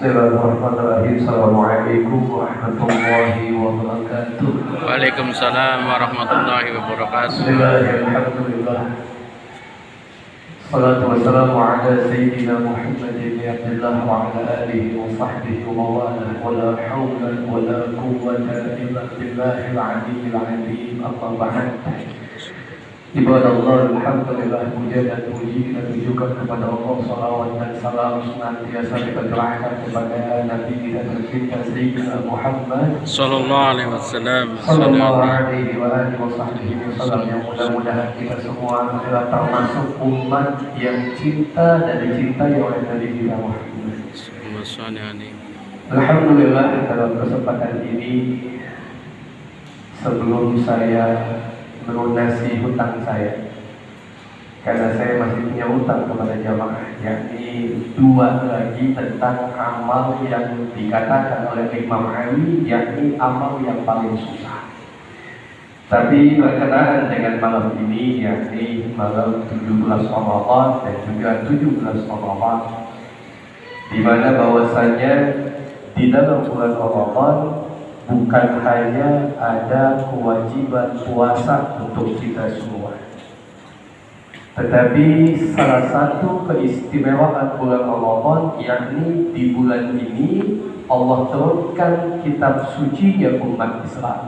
Bismillahirrahmanirrahim. Assalamualaikum warahmatullahi wabarakatuh. Waalaikumsalam warahmatullahi wabarakatuh. Bismillahirrahmanirrahim. Salatu wassalamu ala sayyidina Muhammad ibn Abdullah wa ala alihi wa sahbihi wa mawalah wa la hawla wa la quwwata illa billahil aliyyil azim. Amma ba'd. Ibadallah, alhamdulillah, puja dan puji kita tujukan kepada Allah. Salawat dan salam senantiasa kita curahkan kepada Nabi kita tercinta Sayyidina Muhammad Sallallahu alaihi wasallam. Sallallahu alaihi wa alihi wasallam. Yang mudah-mudahan kita semua adalah termasuk umat yang cinta dan dicintai oleh Nabi kita Muhammad. Alhamdulillah, dalam kesempatan ini sebelum saya melunasi hutang saya, karena saya masih punya hutang kepada jamaah, yakni dua lagi tentang amal yang dikatakan oleh Imam Ali, yakni amal yang paling susah. Tapi berkenaan dengan malam ini, yakni malam 17 Ramadan dan juga 17 Ramadan, di mana bahwasanya di dalam bulan Ramadan bukan hanya ada kewajiban puasa untuk kita semua, tetapi salah satu keistimewaan bulan Ramadan, yakni di bulan ini Allah turunkan kitab suci ya umat Islam.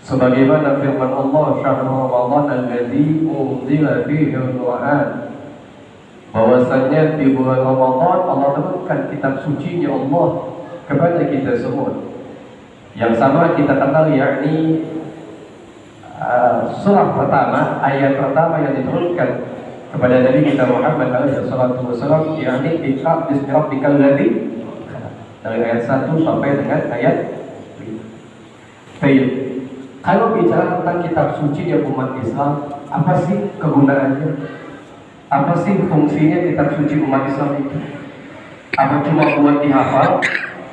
Sebagaimana firman Allah, syahrul Ramadan alladzi unzila fihi al-Qur'an, bahwasanya di bulan Ramadan Allah turunkan kitab suci-Nya Allah kepada kita semua. Yang sama kita kenal, yakni surah pertama, ayat pertama yang diturunkan kepada Nabi kita Muhammad SAW, yakni Iqra bismi rabbikal ladzi khalaq, dari ayat 1 sampai dengan ayat 5. Baik. Kalau bicara tentang kitab suci ya umat Islam, apa sih kegunaannya? Apa sih fungsinya kitab suci umat Islam itu? Apa cuma buat dihafal?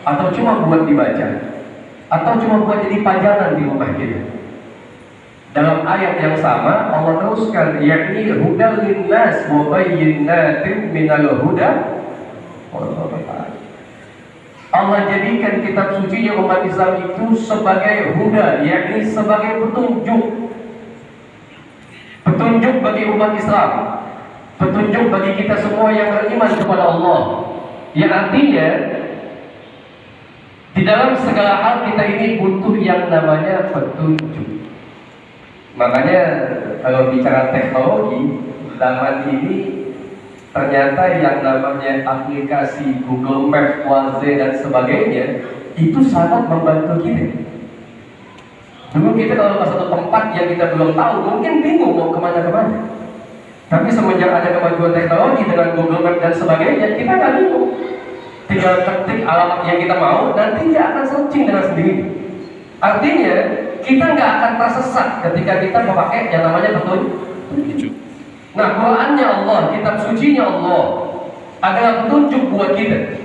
Atau cuma buat dibaca? Atau cuma buat jadi pajangan di rumah kita? Dalam ayat yang sama Allah teruskan, yakni hudal linnas wa bayyinatin minal huda. Allah jadikan kitab suci yang umat Islam itu sebagai huda, yakni sebagai petunjuk. Petunjuk bagi umat Islam, petunjuk bagi kita semua yang beriman kepada Allah. Yang artinya di dalam segala hal kita ini butuh yang namanya petunjuk. Makanya kalau bicara teknologi zaman ini, ternyata yang namanya aplikasi Google Maps, Waze dan sebagainya itu sangat membantu kita. Dulu kita kalau ke satu tempat yang kita belum tahu, mungkin bingung mau kemana-kemana. Tapi semenjak ada kemajuan teknologi dengan Google Maps dan sebagainya, kita nggak bingung. Tinggal ketik alamat yang kita mau, nanti dia akan searching dengan sendiri. Artinya kita nggak akan tersesat ketika kita memakai yang namanya petunjuk. Nah, Qurannya Allah, kitab sucinya Allah adalah petunjuk buat kita.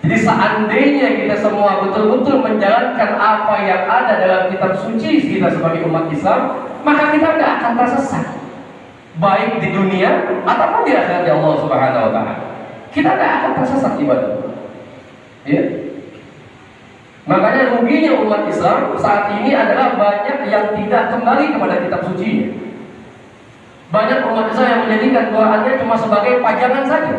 Jadi seandainya kita semua betul-betul menjalankan apa yang ada dalam kitab suci kita sebagai umat Islam, maka kita nggak akan tersesat, baik di dunia ataupun di akhirat Allah Subhanahu wa Ta'ala. Kita nggak akan tersesat ibadah. Ya. Makanya ruginya umat Islam saat ini adalah banyak yang tidak kembali kepada kitab suci. Banyak umat Islam yang menjadikan Qurannya cuma sebagai pajangan saja.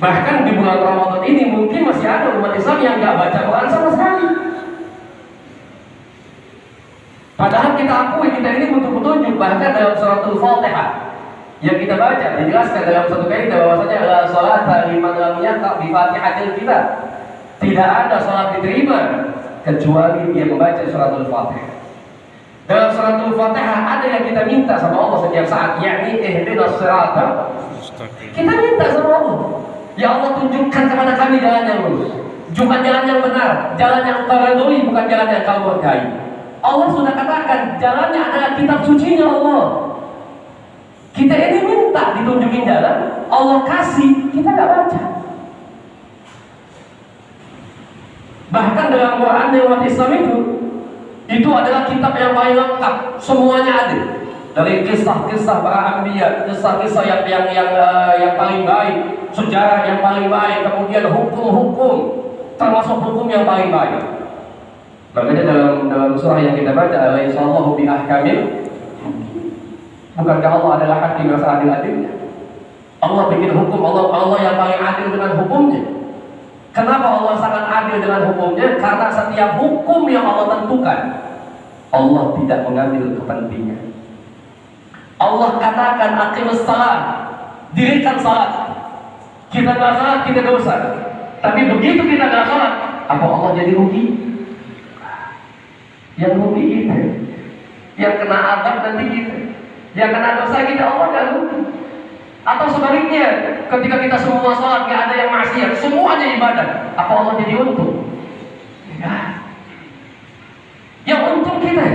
Bahkan di bulan Ramadan ini mungkin masih ada umat Islam yang nggak baca Quran sama sekali. Padahal kita akui kita ini butuh petunjuk. Bahkan dalam suratul Fatihah yang kita baca dijelaskan dalam satu kaidah bahwasanya adalah salat liman lam yaqra bi Fatihatil kitab. Tidak ada salat diterima kecuali dia membaca suratul Fatihah. Dalam suratul Fatihah ada yang kita minta sama Allah setiap saat, yakni ihdinas siratal mustaqim. Kita minta sama Allah, ya Allah tunjukkan kepada kami jalan yang lurus, bukan jalan yang benar, jalan yang Engkau ridhoi, bukan jalan yang Engkau murkai. Allah sudah katakan jalannya adalah kitab sucinya Allah. Kita ini minta ditunjukin jalan, Allah kasih, kita nggak baca. Bahkan dalam Quran umat Islam itu adalah kitab yang paling lengkap, semuanya ada. Dari kisah-kisah para anbiya, kisah-kisah yang paling baik, sejarah yang paling baik, kemudian hukum-hukum, termasuk hukum yang paling baik. Makanya dalam surah yang kita baca, Alaihissallahu biahkamil, bukankah Allah adalah hakim yang seadil-adilnya? Allah bikin hukum, Allah yang paling adil dengan hukumnya. Kenapa Allah sangat adil dengan hukumnya? Karena setiap hukum yang Allah tentukan, Allah tidak mengambil kepentingan. Allah katakan aqimus salat, dirikan salat. Kita nggak salat, kita dosa. Tapi begitu kita nggak salat, apa Allah jadi rugi? Yang rugi kita, yang kena azab nanti kita, yang kena dosa kita, Allah nggak rugi. Atau sebaliknya, ketika kita semua sholat nggak ada yang maksiat, semuanya ibadah, apa Allah jadi untung? Ya. Yang untung kita,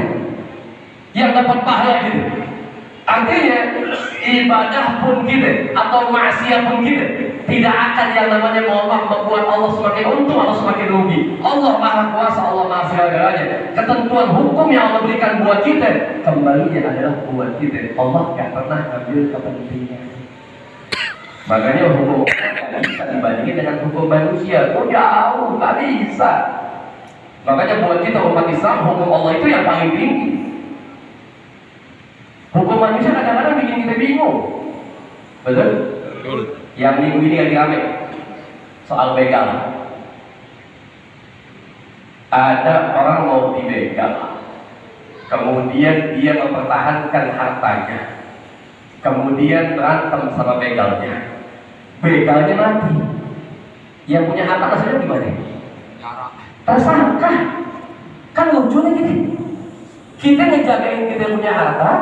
yang dapat pahala kita. Artinya ibadah pun kita atau maksiat pun kita tidak akan yang namanya membuat Allah semakin untung atau semakin rugi. Allah Maha Kuasa, Allah Maha Segala-galanya. Ketentuan hukum yang Allah berikan buat kita, kembalinya adalah buat kita. Allah nggak pernah ambil kepentingan. Makanya hukum nggak bisa dibandingin dengan hukum manusia. Oh jauh, nggak bisa. Makanya buat kita umat Islam, hukum Allah itu yang paling tinggi. Hukum manusia kadang-kadang bikin kita bingung. Betul? Yang minggu ini lagi rame soal begal. Ada orang mau dibegal, kemudian dia mempertahankan hartanya, kemudian berantem sama begalnya. Begalnya mati. Yang punya harta rasanya gimana? Tersangka. Kan lucunya gini. Kita ngejagain kita punya harta,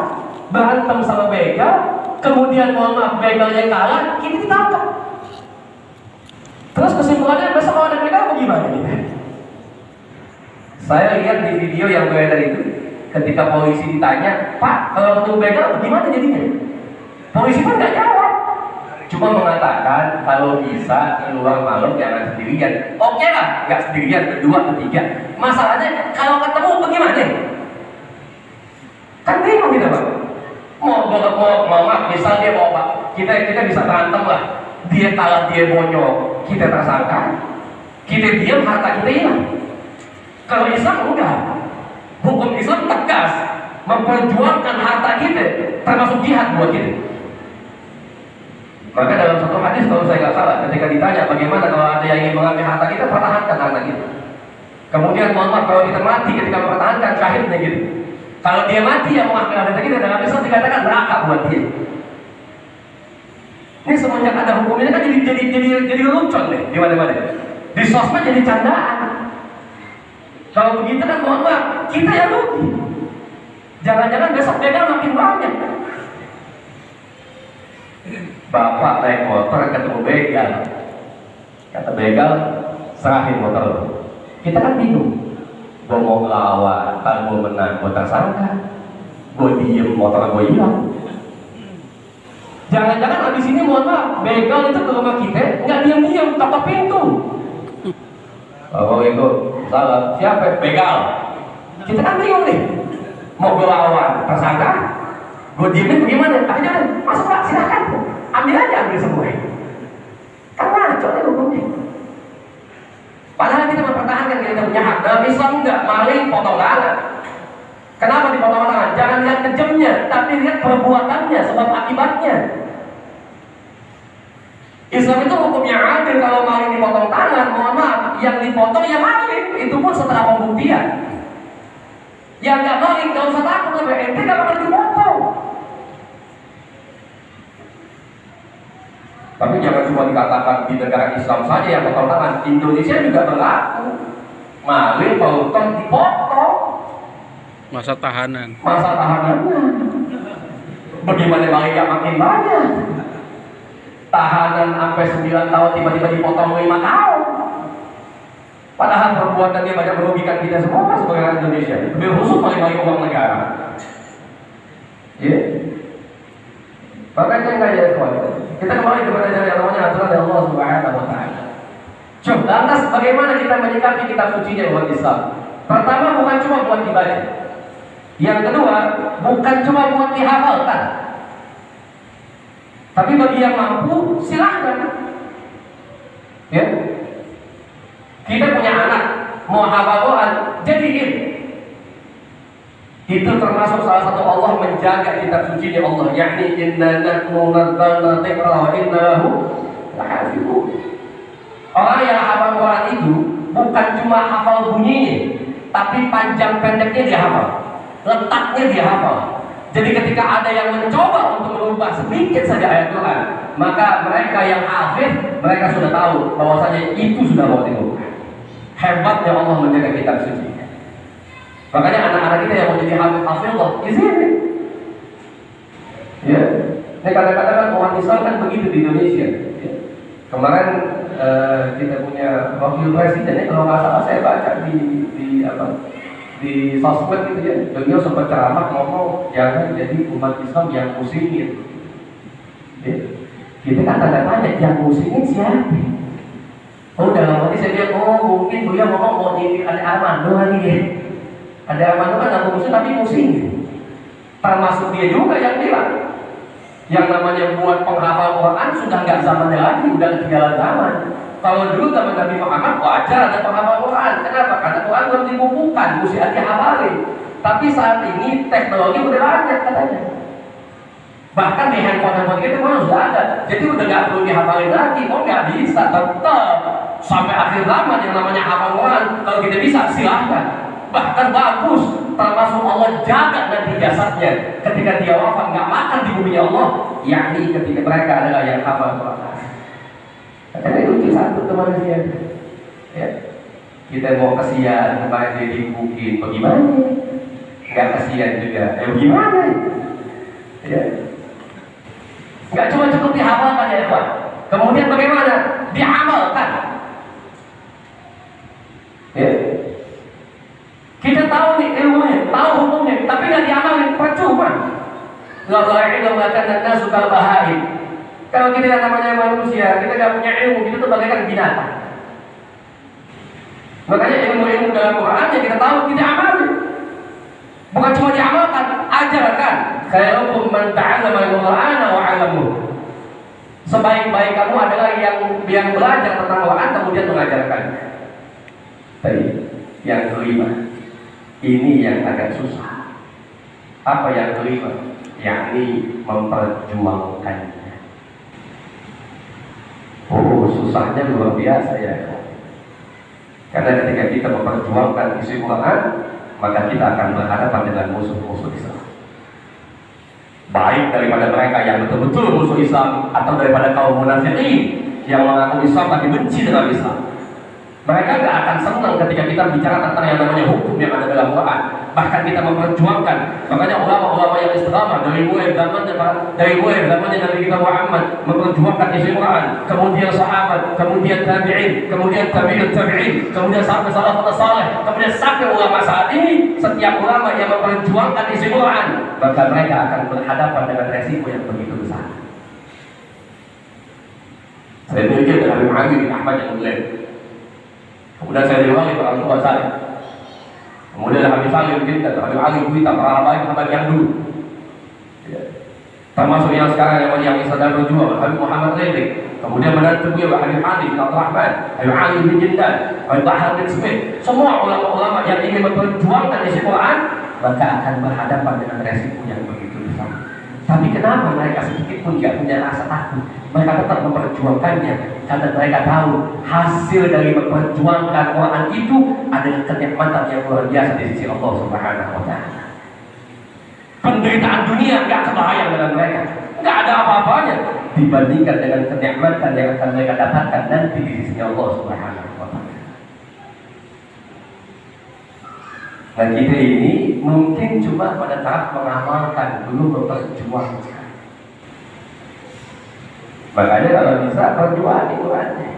berantem sama begal, kemudian mohon maaf begalnya kalah, kita ditangkap. Terus kesimpulannya besok kalau ada begal bagaimana kita? Saya lihat di video yang beredar itu, ketika polisi ditanya, Pak, kalau ketemu begal bagaimana jadinya? Polisi pun nggak jawab, cuma mengatakan kalau bisa keluar malam jangan sendirian. Oke lah, nggak sendirian, berdua, bertiga. Masalahnya kalau ketemu bagaimana? Kan bingung kita Pak. Mau mama, misal dia mau Pak, kita bisa berantem lah. Dia kalah, dia bonyok, kita tersangka, kita diam, harta kita hilang. Kalau Islam enggak, hukum Islam tegas, memperjuangkan harta kita, termasuk jihad buat kita. Maka dalam satu hadis kalau saya nggak salah, ketika ditanya bagaimana kalau ada yang ingin mengambil harta kita, pertahankan harta kita. Kemudian mohon maaf kalau kita mati ketika mempertahankan, syahidnya gitu. Kalau dia mati yang mengambil harta kita, dalam Islam dikatakan neraka buat dia. Ini semenjak ada hukum ini kan jadi lelucon nih di mana-mana. Di sosmed jadi candaan. Kalau begitu kan mohon maaf, kita yang rugi. Jangan-jangan besok begal makin banyak. Bapak naik motor ketemu begal, kata begal, serahin motor. Kita kan bingung. Gue mau ngelawan, kalau gue menang, gue tersangka. Gue diem, motor gue hilang. Jangan-jangan abis ini mohon maaf, begal itu ke rumah kita, nggak diam-diam, ketok pintu. Oh itu salah, siapa? Begal. Kita kan bingung nih, mau gue lawan, tersangka, gue diemin bagaimana? Akhirnya masuk Pak, silahkan, ambil aja, ambil semua. Kan ngaco nih hukumnya. Padahal kita mempertahankan kita punya hak. Dalam Islam enggak, maling potong tangan. Kenapa dipotong tangan? Jangan lihat kejamnya, tapi lihat perbuatannya, sebab akibatnya. Islam itu hukumnya adil. Kalau maling dipotong tangan, mohon maaf, yang dipotong ya maling, itu pun setelah pembuktian. Yang nggak maling, nggak usah takut, ente nggak bakal dipotong. Tapi jangan cuma dikatakan di negara Islam saja yang potong tangan, Indonesia juga berlaku. Maling potong dipotong. Masa tahanan. Masa tahanannya. Bagaimana malingnya makin banyak? Tahanan sampai 9 tahun tiba-tiba dipotong 5 tahun. Padahal perbuatan dia banyak merugikan kita semua sebagai rakyat Indonesia. Lebih khusus maling-maling uang negara. Ya. Makanya enggak ya kawan. Kita kembali kepada yang namanya aturan dari Allah Subhanahu wa taala. Coba lantas bagaimana kita menyikapi kitab sucinya umat Islam? Pertama, bukan cuma buat dibaca. Yang kedua, bukan cuma buat dihafalkan. Tapi bagi yang mampu, silahkan. Ya, kita punya anak mau hafal Quran, jadiin. Itu termasuk salah satu Allah menjaga kitab suci di Allah, yakni inna nahnu nazzalna dzikra wa inna lahu lahafizun. Orang yang hafal Quran itu bukan cuma hafal bunyinya, tapi panjang pendeknya dia hafal, letaknya dia hafal. Jadi ketika ada yang mencoba untuk merubah sedikit saja ayat Quran, maka mereka yang hafid, mereka sudah tahu bahwasanya itu sudah mau dirubah. Hebatnya Allah menjaga kitab suci. Makanya anak-anak kita yang mau jadi hafidhah, izinin. Ya, ini kadang-kadang kan umat Islam kan begitu di Indonesia. Ya. Kemarin kita punya wakil presiden, kalau nggak salah saya baca di sosmed gitu ya, beliau sempat ceramah ngomong jangan jadi umat Islam yang muslimin. Ya. Kita kan tanda tanya yang muslimin siapa? Oh dalam hati saya lihat, oh mungkin beliau ngomong mau jadi ada Armando lagi ya. Ada Armando kan aku muslim tapi muslim. Termasuk dia juga yang bilang yang namanya buat penghafal Quran sudah nggak zamannya lagi, udah ketinggalan zaman. Kalau dulu zaman Nabi Muhammad wajar ada penghafal Quran. Kenapa? Karena Quran belum dibukukan, mesti dihafalin. Tapi saat ini teknologi udah banyak katanya. Bahkan di handphone itu pun sudah ada. Jadi udah nggak perlu dihafalin lagi. Oh nggak bisa, tetap sampai akhir zaman yang namanya hafal Quran. Kalau kita bisa silahkan. Bahkan bagus, termasuk Allah jaga nanti jasadnya ketika dia wafat nggak makan di bumi Allah, yakni ketika mereka adalah yang hafal Quran. Karena lucu satu teman saya, ya kita mau kasihan kemarin dia dibukin, bagaimana? Nggak kasihan juga, gimana? Ya, nggak cuma cukup dihafalkan ya Tuhan. Kemudian bagaimana? Diamalkan. Ya. Kita tahu nih ilmunya, tahu hukumnya, tapi nggak diamalin, percuma. La ilmu akan suka bahaya. Kalau kita yang namanya manusia, kita nggak punya ilmu, kita tuh bagaikan binatang. Makanya ilmu-ilmu dalam Quran yang kita tahu kita amalin. Bukan cuma diamalkan, ajarkan. Khairukum man ta'allama al-Qur'ana wa 'allamahu. Sebaik-baik kamu adalah yang belajar tentang Quran kemudian mengajarkan. Tadi yang kelima. Ini yang agak susah. Apa yang kelima? Yakni memperjuangkannya. Oh, susahnya luar biasa ya. Karena ketika kita memperjuangkan isi Quran, maka kita akan berhadapan dengan musuh-musuh Islam. Baik daripada mereka yang betul-betul musuh Islam atau daripada kaum munafikin yang mengaku Islam tapi benci dengan Islam. Mereka gak akan senang ketika kita bicara tentang yang namanya hukum yang ada dalam Quran. Bahkan kita memperjuangkan. Makanya ulama-ulama yang istiqamah dari mulai zamannya Nabi kita Muhammad memperjuangkan isi Quran, kemudian sahabat, kemudian tabi'in, kemudian tabi'ut tabi'in, kemudian sampai salafus saleh, kemudian sampai ulama saat ini. Setiap ulama yang memperjuangkan isi Quran, maka mereka akan berhadapan dengan resiko yang begitu besar. Saya pikir dengan Habib Ali bin Ahmad yang mulia. Kemudian saya diwali orang tua saya. Kemudian Habib Salim kita, Habib Ali kita para baik Habib yang dulu. Ya. Termasuk yang sekarang yang sedang berjuang, Habib Muhammad Zaidi. Kemudian menantu beliau Habib Ali bin Rahman, Habib Ali bin Jindan, Habib Bahar bin Smith. Semua ulama-ulama yang ingin memperjuangkan isi Quran, maka akan berhadapan dengan resiko yang begitu besar. Tapi kenapa mereka sedikit pun tidak punya rasa takut? Mereka tetap memperjuangkannya karena mereka tahu hasil dari memperjuangkan Quran itu adalah kenikmatan yang luar biasa di sisi Allah Subhanahu wa Ta'ala. Penderitaan dunia nggak kebayang dengan mereka, nggak ada apa-apanya dibandingkan dengan kenikmatan yang akan mereka dapatkan nanti di sisi Allah Subhanahu wa Ta'ala. Dan kita ini mungkin cuma pada tahap mengamalkan, belum memperjuangkan. Makanya kalau bisa berjuang di Qurannya.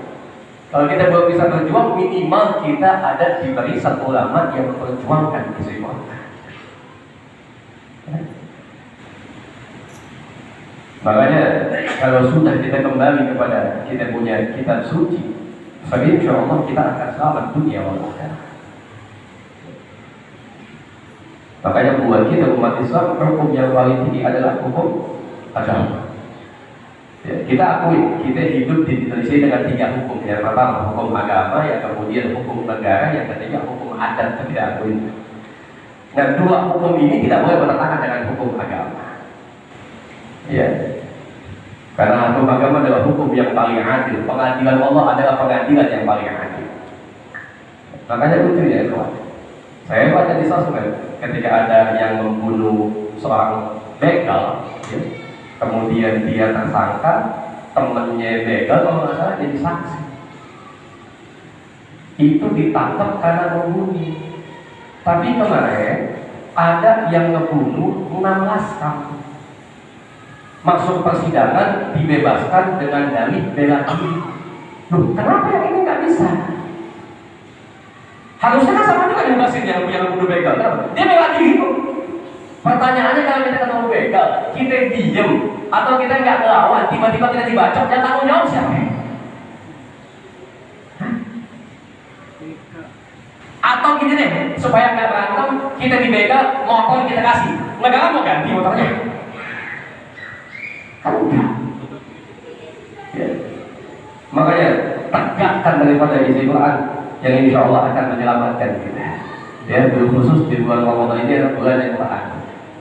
Kalau kita belum bisa berjuang, minimal kita ada di barisan ulama yang memperjuangkan isi Quran. Makanya kalau sudah kita kembali kepada kita punya kitab suci, maka insya Allah kita akan selamat dunia dan akhirat. Makanya buat kita umat Islam, hukum yang paling tinggi adalah hukum agama. Ya, kita akui, kita hidup di Indonesia dengan 3 hukum. Yang pertama hukum agama, yang kemudian hukum negara, yang ketiga hukum adat. Kita akui. Dan 2 hukum ini tidak boleh bertentangan dengan hukum agama. Ya, karena hukum agama adalah hukum yang paling adil. Pengadilan Allah adalah pengadilan yang paling adil. Makanya lucu ya, kawan. Saya baca di sosmed ketika ada yang membunuh seorang begal, ya, kemudian dia tersangka, temennya begal kalau nggak salah jadi saksi. Itu ditangkap karena membunuh. Tapi kemarin ada yang ngebunuh 16 tahun. Masuk persidangan dibebaskan dengan dalih bela diri. Loh, kenapa yang ini nggak bisa? Harusnya kan sama juga dibebasin yang bunuh begal. Dia bela diri kok. Pertanyaannya kalau kita ketemu begal, kita diem atau kita nggak ngelawan, tiba-tiba kita dibacok, yang tanggung jawab siapa? Hah? Atau gini deh, supaya nggak berantem, kita dibegal, motor kita kasih, negara mau ganti motornya? Kan enggak. Ya. Makanya tegakkan daripada isi Quran yang insya Allah akan menyelamatkan kita. Ya, khusus di bulan Ramadan ini adalah bulan yang Quran.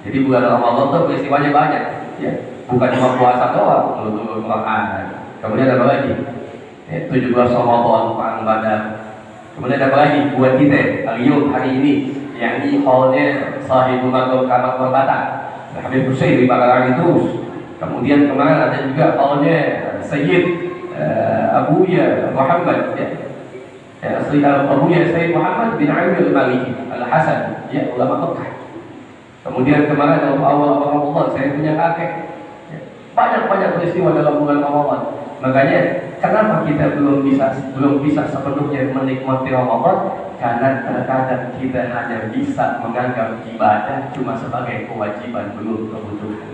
Jadi bulan Ramadan itu peristiwanya banyak, ya. Bukan cuma puasa doang, nurul Quran. Kemudian ada apa lagi? Ya, 17 Ramadan, Perang Badar. Kemudian ada apa lagi? Buat kita hari ini, yakni haulnya Sahibul Maqam Kamat Berbata, Habib Hussein di Bakaran terus. Kemudian kemarin ada juga haulnya Sayyid Abuya Muhammad, ya. Abuya Sayyid Muhammad bin Ali al-Maliki Al-Hasan, ya, ulama Mekah. Kemudian kemarin awal Ramadan saya punya kakek. Banyak peristiwa dalam bulan Ramadan. Makanya kenapa kita belum bisa sepenuhnya menikmati Ramadan? Karena terkadang kita hanya bisa menganggap ibadah cuma sebagai kewajiban, belum kebutuhan.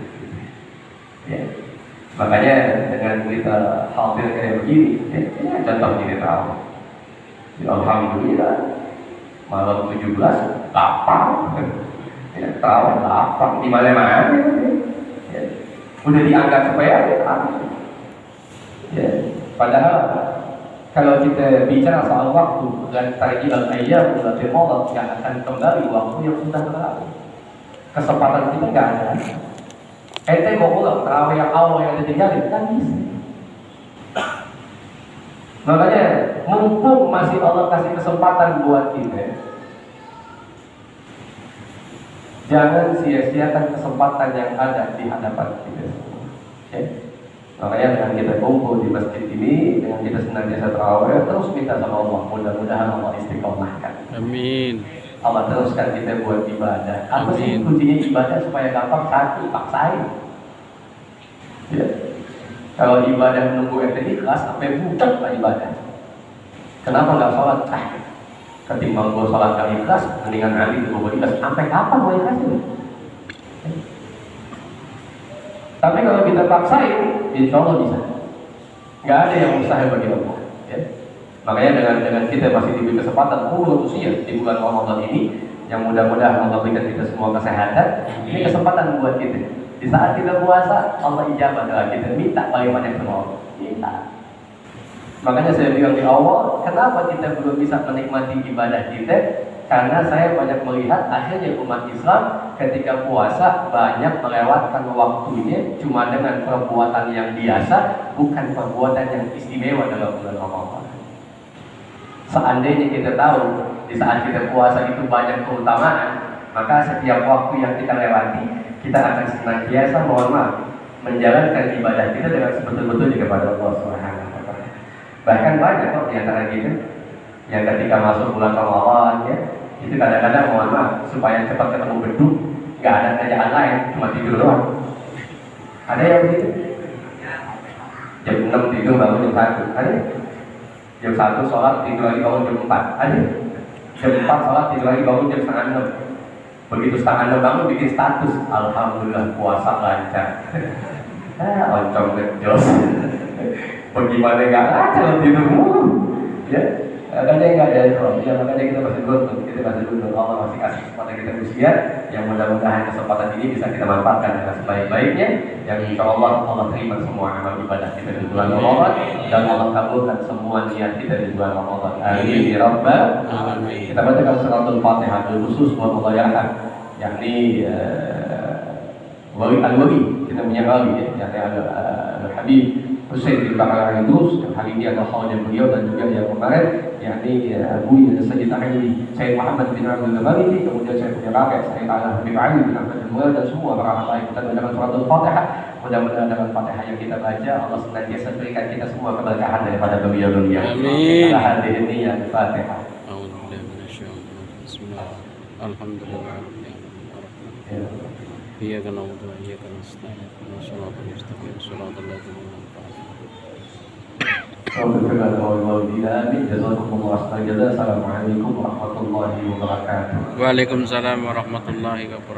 Ya. Makanya dengan kita hadir kayak begini, ya, ini contoh ini tahu. Ya, alhamdulillah malam 17 lapang. Ya, tahu lapang di mana-mana. Ya. Udah dianggap sepele, ya. Padahal kalau kita bicara soal waktu dan tarjil al-ayyam allati madat, yang akan kembali waktu yang sudah berlalu. Kesempatan kita nggak ada. Ente mau ulang tarawih yang awal yang ditinggalin kan bisa. Makanya mumpung masih Allah kasih kesempatan buat kita, jangan sia-siakan kesempatan yang ada di hadapan kita semua. Okay? Makanya dengan kita kumpul di masjid ini, dengan kita senantiasa tarawih, terus minta sama Allah, mudah-mudahan Allah istiqomahkan. Amin. Allah teruskan kita buat ibadah. Apa sih kuncinya ibadah supaya gampang? Satu, paksain. Ya. Kalau ibadah menunggu ente ikhlas, sampai budak lah ibadah. Kenapa nggak sholat? Ketimbang gue sholat gak ikhlas, mendingan nanti gue ikhlas. Sampai kapan gue ikhlas itu? Tapi kalau kita paksain, insya Allah bisa. Nggak ada yang mustahil bagi Allah. Ya. Makanya dengan kita masih diberi kesempatan usia di bulan Ramadan ini, yang mudah-mudahan Allah berikan kita semua kesehatan. Ini kesempatan buat kita. Di saat kita puasa, Allah ijabah doa kita. Minta paling banyak sama Allah. Minta. Makanya saya bilang di awal, kenapa kita belum bisa menikmati ibadah kita? Karena saya banyak melihat akhirnya umat Islam ketika puasa banyak melewatkan waktunya cuma dengan perbuatan yang biasa, bukan perbuatan yang istimewa dalam bulan Ramadan. Seandainya kita tahu di saat kita puasa itu banyak keutamaan, maka setiap waktu yang kita lewati, kita akan senantiasa mohon maaf menjalankan ibadah kita dengan sebetul-betulnya kepada Allah Subhanahu wa Ta'ala. Bahkan banyak kok di antara kita yang ketika masuk bulan Ramadan, ya, itu kadang-kadang mohon maaf supaya cepat ketemu beduk, nggak ada kerjaan lain, cuma tidur doang. Ada yang begitu? Jam 6 tidur bangun jam 1, ada? Jam 1 sholat tidur lagi bangun jam 4, ada? Jam 4 sholat tidur lagi bangun jam setengah 6. Begitu setengah 6 bangun bikin status, alhamdulillah puasa lancar. Oncom ngejos. Bagaimana nggak lancar tidur mulu, ya? Makanya nggak ada ya, makanya kita masih beruntung, Allah masih kasih kesempatan kita usia yang mudah-mudahan kesempatan ini bisa kita manfaatkan dengan sebaik-baiknya, yang insya Allah Allah terima semua amal ibadah kita di bulan Ramadan dan Allah kabulkan semua niat kita di bulan Ramadan. Amin ya rabbal alamin. Kita bacakan suratul Fatihah khusus buat Allah yakni wali kita punya wali ya, yakni Al-Habib Husain bin Bakar Al-Idrus. Kali ini ada khalnya beliau dan juga yang kemarin yakni Abu Sayyid Ali Sayyid Muhammad bin Abdul Ghalib, kemudian saya punya kakek Sayyid Habib Ali bin Ahmad al-Mulad dan semua para hamba kita mendengar suratul Fatihah. Mudah-mudahan dengan Fatihah yang kita baca Allah senantiasa berikan kita semua keberkahan daripada beliau-beliau. Amin. Hadirin yang Fatihah. Alhamdulillah. Iyyaka na'budu wa iyyaka nasta'in. Ihdinas siratal mustaqim. Shiratal ladzina an'amta 'alaihim. Assalamualaikum warahmatullahi wabarakatuh. Waalaikumsalam warahmatullahi wabarakatuh.